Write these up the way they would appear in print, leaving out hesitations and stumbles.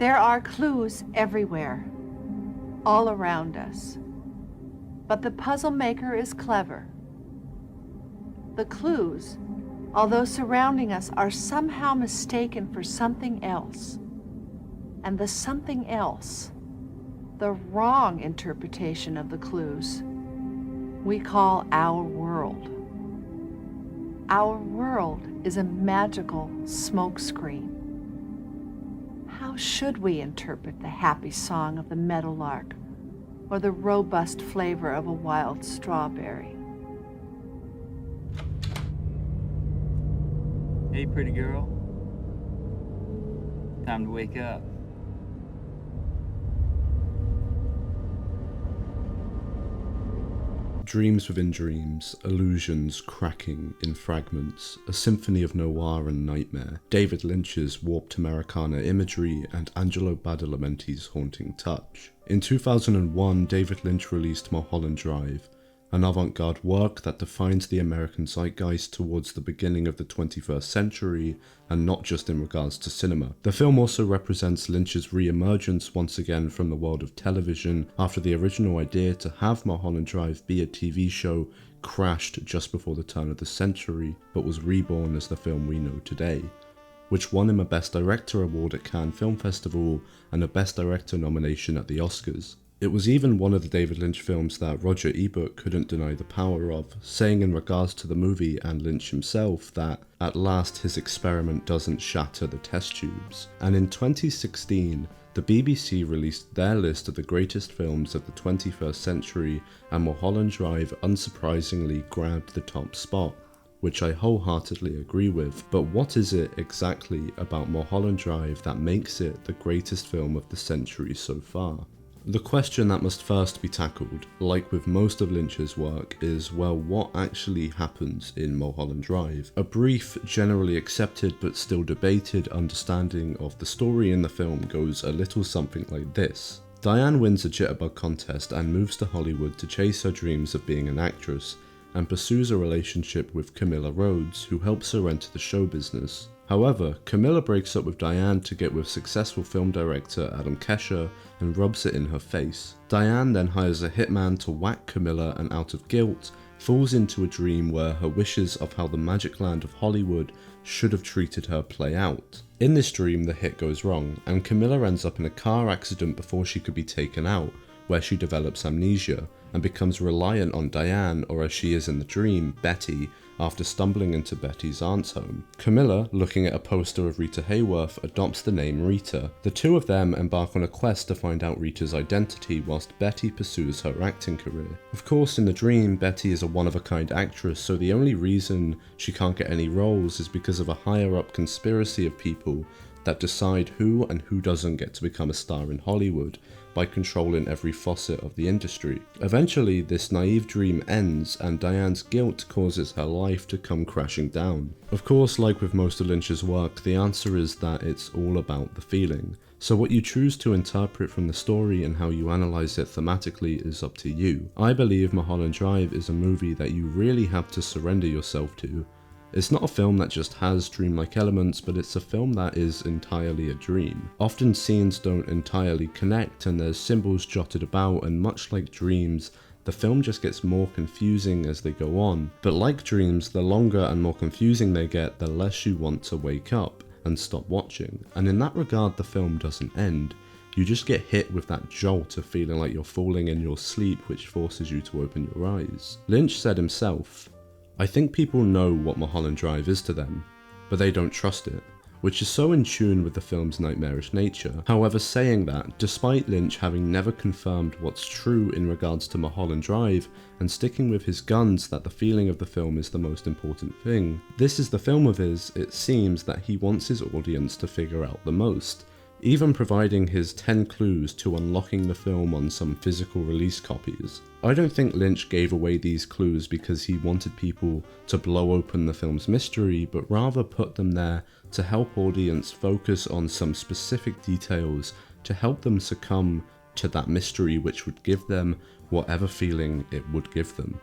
There are clues everywhere, all around us. But the puzzle maker is clever. The clues, although surrounding us, are somehow mistaken for something else. And the something else, the wrong interpretation of the clues, we call our world. Our world is a magical smokescreen. How should we interpret the happy song of the meadowlark or the robust flavor of a wild strawberry? Hey, pretty girl. Time to wake up. Dreams within dreams, illusions cracking in fragments, a symphony of noir and nightmare, David Lynch's warped Americana imagery, and Angelo Badalamenti's haunting touch. In 2001, David Lynch released Mulholland Drive, an avant-garde work that defines the American zeitgeist towards the beginning of the 21st century, and not just in regards to cinema. The film also represents Lynch's re-emergence once again from the world of television after the original idea to have Mulholland Drive be a TV show crashed just before the turn of the century, but was reborn as the film we know today, which won him a Best Director award at Cannes Film Festival and a Best Director nomination at the Oscars. It was even one of the David Lynch films that Roger Ebert couldn't deny the power of, saying in regards to the movie and Lynch himself that at last his experiment doesn't shatter the test tubes. And in 2016, the BBC released their list of the greatest films of the 21st century, and Mulholland Drive unsurprisingly grabbed the top spot, which I wholeheartedly agree with. But what is it exactly about Mulholland Drive that makes it the greatest film of the century so far? The question that must first be tackled, like with most of Lynch's work, is, well, what actually happens in Mulholland Drive? A brief, generally accepted but still debated understanding of the story in the film goes a little something like this. Diane wins a jitterbug contest and moves to Hollywood to chase her dreams of being an actress, and pursues a relationship with Camilla Rhodes, who helps her enter the show business. However, Camilla breaks up with Diane to get with successful film director Adam Kesher and rubs it in her face. Diane then hires a hitman to whack Camilla, and out of guilt, falls into a dream where her wishes of how the magic land of Hollywood should have treated her play out. In this dream, the hit goes wrong, and Camilla ends up in a car accident before she could be taken out, where she develops amnesia and becomes reliant on Diane, or as she is in the dream, Betty, after stumbling into Betty's aunt's home. Camilla, looking at a poster of Rita Hayworth, adopts the name Rita. The two of them embark on a quest to find out Rita's identity whilst Betty pursues her acting career. Of course, in the dream, Betty is a one-of-a-kind actress, so the only reason she can't get any roles is because of a higher-up conspiracy of people that decide who and who doesn't get to become a star in Hollywood by controlling every facet of the industry. Eventually, this naive dream ends, and Diane's guilt causes her life to come crashing down. Of course, like with most of Lynch's work, the answer is that it's all about the feeling. So what you choose to interpret from the story and how you analyze it thematically is up to you. I believe Mulholland Drive is a movie that you really have to surrender yourself to. It's not a film that just has dreamlike elements, but it's a film that is entirely a dream. Often scenes don't entirely connect and there's symbols jotted about, and much like dreams, the film just gets more confusing as they go on. But like dreams, the longer and more confusing they get, the less you want to wake up and stop watching. And in that regard, the film doesn't end. You just get hit with that jolt of feeling like you're falling in your sleep, which forces you to open your eyes. Lynch said himself, "I think people know what Mulholland Drive is to them, but they don't trust it," which is so in tune with the film's nightmarish nature. However, saying that, despite Lynch having never confirmed what's true in regards to Mulholland Drive and sticking with his guns that the feeling of the film is the most important thing, this is the film of his, it seems that he wants his audience to figure out the most, even providing his 10 clues to unlocking the film on some physical release copies. I don't think Lynch gave away these clues because he wanted people to blow open the film's mystery, but rather put them there to help audience focus on some specific details to help them succumb to that mystery, which would give them whatever feeling it would give them.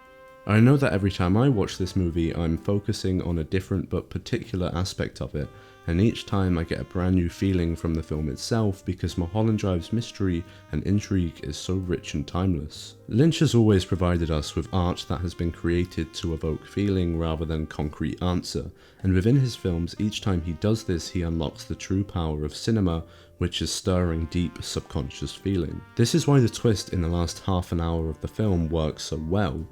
I know that every time I watch this movie, I'm focusing on a different but particular aspect of it, and each time I get a brand new feeling from the film itself because Mulholland Drive's mystery and intrigue is so rich and timeless. Lynch has always provided us with art that has been created to evoke feeling rather than concrete answer, and within his films, each time he does this, he unlocks the true power of cinema, which is stirring deep subconscious feeling. This is why the twist in the last half an hour of the film works so well.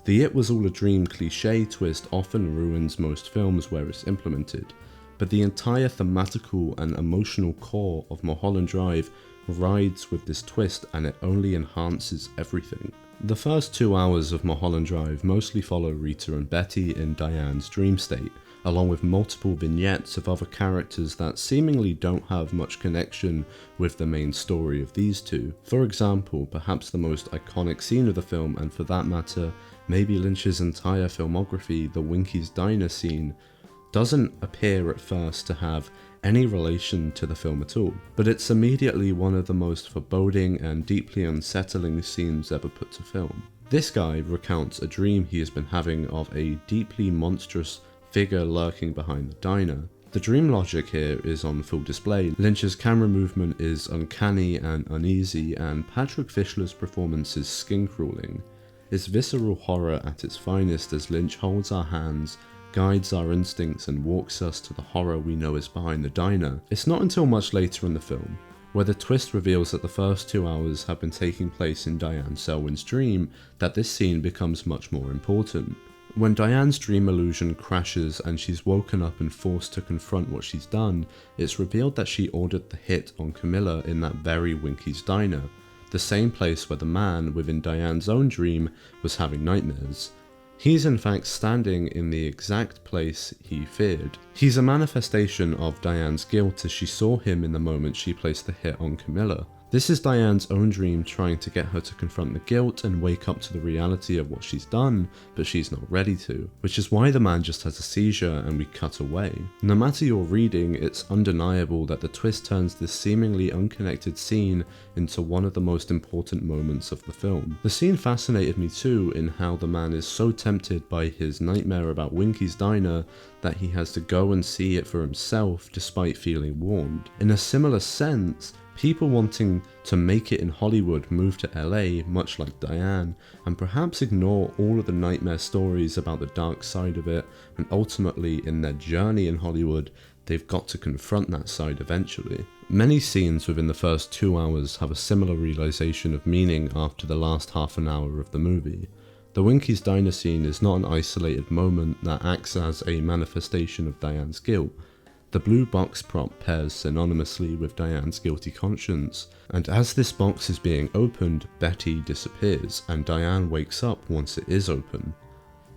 The "it was all a dream" cliché twist often ruins most films where it's implemented, but the entire thematical and emotional core of Mulholland Drive rides with this twist, and it only enhances everything. The first 2 hours of Mulholland Drive mostly follow Rita and Betty in Diane's dream state, along with multiple vignettes of other characters that seemingly don't have much connection with the main story of these two. For example, perhaps the most iconic scene of the film, and for that matter, maybe Lynch's entire filmography, the Winky's diner scene, doesn't appear at first to have any relation to the film at all, but it's immediately one of the most foreboding and deeply unsettling scenes ever put to film. This guy recounts a dream he has been having of a deeply monstrous figure lurking behind the diner. The dream logic here is on full display. Lynch's camera movement is uncanny and uneasy, and Patrick Fischler's performance is skin-crawling. It's visceral horror at its finest as Lynch holds our hands, guides our instincts, and walks us to the horror we know is behind the diner. It's not until much later in the film, where the twist reveals that the first 2 hours have been taking place in Diane Selwyn's dream, that this scene becomes much more important. When Diane's dream illusion crashes and she's woken up and forced to confront what she's done, it's revealed that she ordered the hit on Camilla in that very Winky's diner, the same place where the man within Diane's own dream was having nightmares. He's in fact standing in the exact place he feared. He's a manifestation of Diane's guilt as she saw him in the moment she placed the hit on Camilla. This is Diane's own dream trying to get her to confront the guilt and wake up to the reality of what she's done, but she's not ready to, which is why the man just has a seizure and we cut away. No matter your reading, it's undeniable that the twist turns this seemingly unconnected scene into one of the most important moments of the film. The scene fascinated me too in how the man is so tempted by his nightmare about Winky's diner that he has to go and see it for himself despite feeling warned. In a similar sense, people wanting to make it in Hollywood move to LA, much like Diane, and perhaps ignore all of the nightmare stories about the dark side of it, and ultimately in their journey in Hollywood, they've got to confront that side eventually. Many scenes within the first 2 hours have a similar realization of meaning after the last half an hour of the movie. The Winky's diner scene is not an isolated moment that acts as a manifestation of Diane's guilt. The blue box prop pairs synonymously with Diane's guilty conscience, and as this box is being opened, Betty disappears, and Diane wakes up once it is open.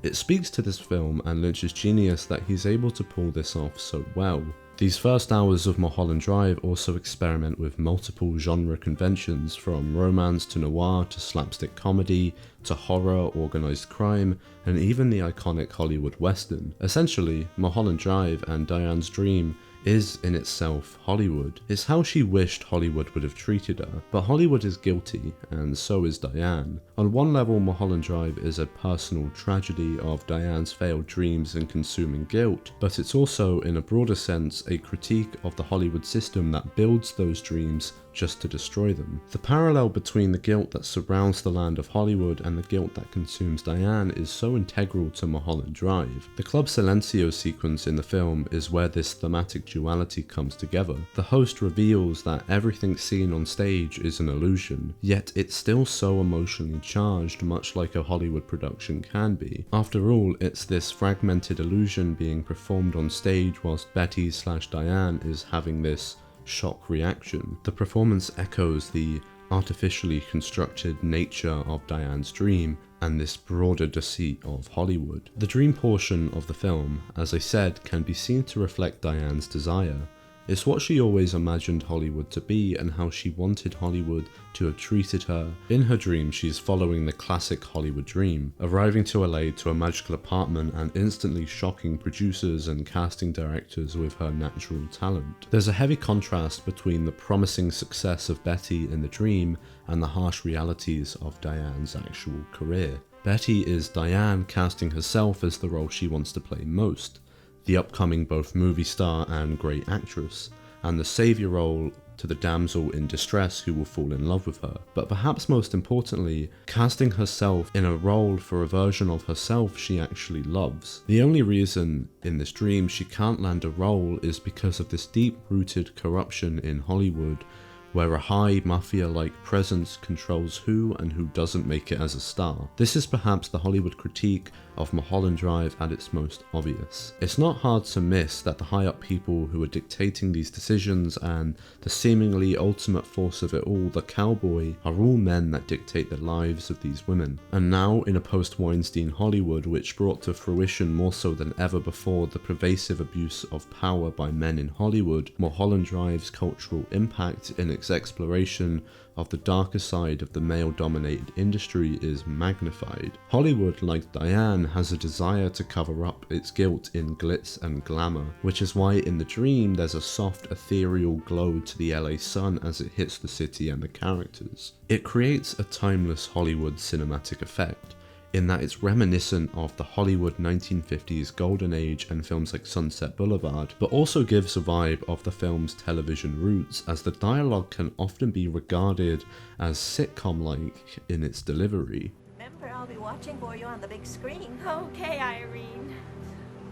It speaks to this film and Lynch's genius that he's able to pull this off so well. These first hours of Mulholland Drive also experiment with multiple genre conventions, from romance to noir to slapstick comedy to horror, organized crime, and even the iconic Hollywood Western. Essentially, Mulholland Drive and Diane's dream is in itself Hollywood. It's how she wished Hollywood would have treated her, but Hollywood is guilty, and so is Diane. On one level, Mulholland Drive is a personal tragedy of Diane's failed dreams and consuming guilt, but it's also, in a broader sense, a critique of the Hollywood system that builds those dreams just to destroy them. The parallel between the guilt that surrounds the land of Hollywood and the guilt that consumes Diane is so integral to Mulholland Drive. The Club Silencio sequence in the film is where this thematic duality comes together. The host reveals that everything seen on stage is an illusion, yet it's still so emotionally charged, much like a Hollywood production can be. After all, it's this fragmented illusion being performed on stage whilst Betty/Diane is having this shock reaction. The performance echoes the artificially constructed nature of Diane's dream and this broader deceit of Hollywood. The dream portion of the film, as I said, can be seen to reflect Diane's desire. It's what she always imagined Hollywood to be and how she wanted Hollywood to have treated her. In her dream, she's following the classic Hollywood dream, arriving to LA to a magical apartment and instantly shocking producers and casting directors with her natural talent. There's a heavy contrast between the promising success of Betty in the dream and the harsh realities of Diane's actual career. Betty is Diane casting herself as the role she wants to play most, the upcoming both movie star and great actress, and the saviour role to the damsel in distress who will fall in love with her. But perhaps most importantly, casting herself in a role for a version of herself she actually loves. The only reason in this dream she can't land a role is because of this deep-rooted corruption in Hollywood, where a high mafia-like presence controls who and who doesn't make it as a star. This is perhaps the Hollywood critique of Mulholland Drive at its most obvious. It's not hard to miss that the high-up people who are dictating these decisions and the seemingly ultimate force of it all, the cowboy, are all men that dictate the lives of these women. And now, in a post-Weinstein Hollywood which brought to fruition more so than ever before the pervasive abuse of power by men in Hollywood, Mulholland Drive's cultural impact in its exploration of the darker side of the male-dominated industry is magnified. Hollywood, like Diane, has a desire to cover up its guilt in glitz and glamour, which is why in the dream there's a soft, ethereal glow to the LA sun as it hits the city and the characters. It creates a timeless Hollywood cinematic effect, in that it's reminiscent of the Hollywood 1950s golden age and films like Sunset Boulevard, but also gives a vibe of the film's television roots, as the dialogue can often be regarded as sitcom-like in its delivery. Remember, I'll be watching for you on the big screen. Okay, Irene.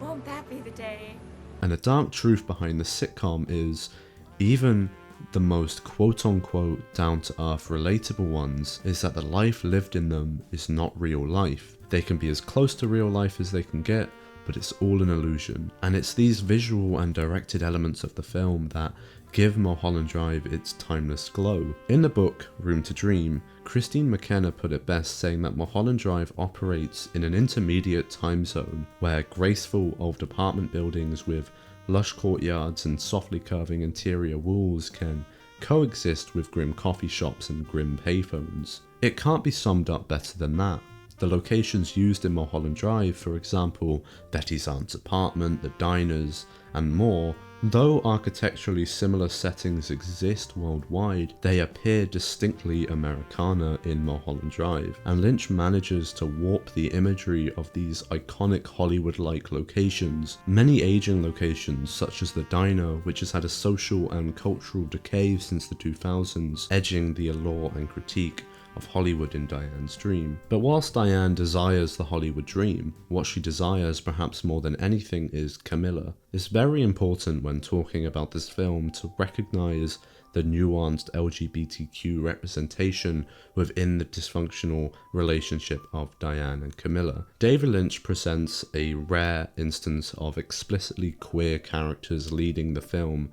Won't that be the day? And a dark truth behind the sitcom is, even the most quote-unquote down-to-earth relatable ones, is that the life lived in them is not real life. They can be as close to real life as they can get, but it's all an illusion. And it's these visual and directed elements of the film that give Mulholland Drive its timeless glow. In the book, Room to Dream, Christine McKenna put it best, saying that Mulholland Drive operates in an intermediate time zone where graceful old apartment buildings with lush courtyards and softly curving interior walls can coexist with grim coffee shops and grim payphones. It can't be summed up better than that. The locations used in Mulholland Drive, for example, Betty's aunt's apartment, the diners, and more, though architecturally similar settings exist worldwide, they appear distinctly Americana in Mulholland Drive, and Lynch manages to warp the imagery of these iconic Hollywood-like locations. Many aging locations, such as the diner, which has had a social and cultural decay since the 2000s, edging the allure and critique of Hollywood in Diane's dream. But whilst Diane desires the Hollywood dream, what she desires perhaps more than anything is Camilla. It's very important when talking about this film to recognise the nuanced LGBTQ representation within the dysfunctional relationship of Diane and Camilla. David Lynch presents a rare instance of explicitly queer characters leading the film,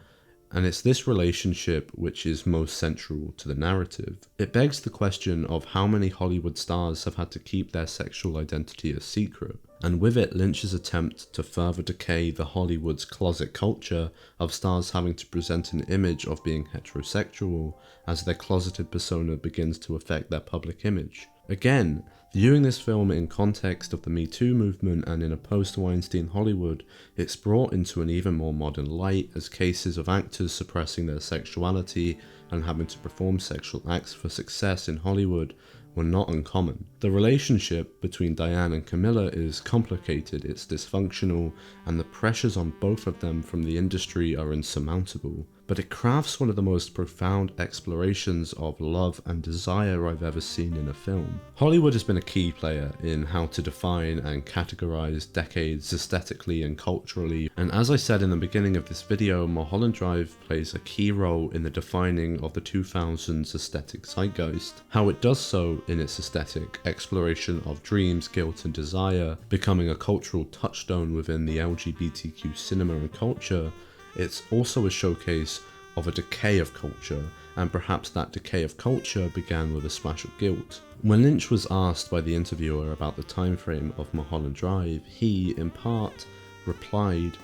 and it's this relationship which is most central to the narrative. It begs the question of how many Hollywood stars have had to keep their sexual identity a secret, and with it Lynch's attempt to further decay the Hollywood's closet culture of stars having to present an image of being heterosexual as their closeted persona begins to affect their public image. Again, viewing this film in context of the Me Too movement and in a post-Weinstein Hollywood, it's brought into an even more modern light as cases of actors suppressing their sexuality and having to perform sexual acts for success in Hollywood were not uncommon. The relationship between Diane and Camilla is complicated, it's dysfunctional, and the pressures on both of them from the industry are insurmountable. But it crafts one of the most profound explorations of love and desire I've ever seen in a film. Hollywood has been a key player in how to define and categorize decades aesthetically and culturally, and as I said in the beginning of this video, Mulholland Drive plays a key role in the defining of the 2000s aesthetic zeitgeist. How it does so in its aesthetic exploration of dreams, guilt and desire, becoming a cultural touchstone within the LGBTQ cinema and culture, it's also a showcase of a decay of culture, and perhaps that decay of culture began with a splash of guilt. When Lynch was asked by the interviewer about the time frame of Mulholland Drive, he, in part, replied,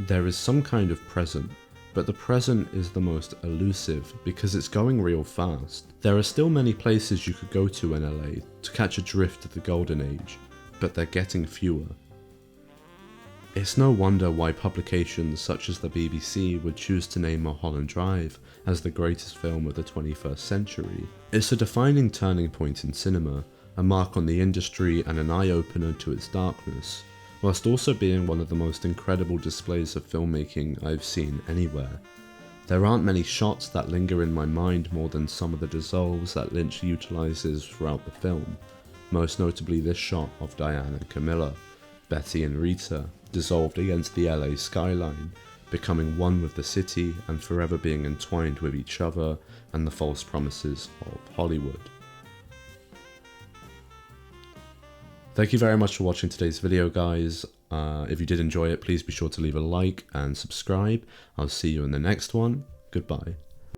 "There is some kind of present, but the present is the most elusive because it's going real fast. There are still many places you could go to in LA to catch a drift of the golden age, but they're getting fewer." It's no wonder why publications such as the BBC would choose to name Mulholland Drive as the greatest film of the 21st century. It's a defining turning point in cinema, a mark on the industry and an eye-opener to its darkness, whilst also being one of the most incredible displays of filmmaking I've seen anywhere. There aren't many shots that linger in my mind more than some of the dissolves that Lynch utilises throughout the film, most notably this shot of Diane and Camilla, Betty and Rita, dissolved against the LA skyline, becoming one with the city and forever being entwined with each other and the false promises of Hollywood. Thank you very much for watching today's video, guys. If you did enjoy it, please be sure to leave a like and subscribe. I'll see you in the next one. Goodbye.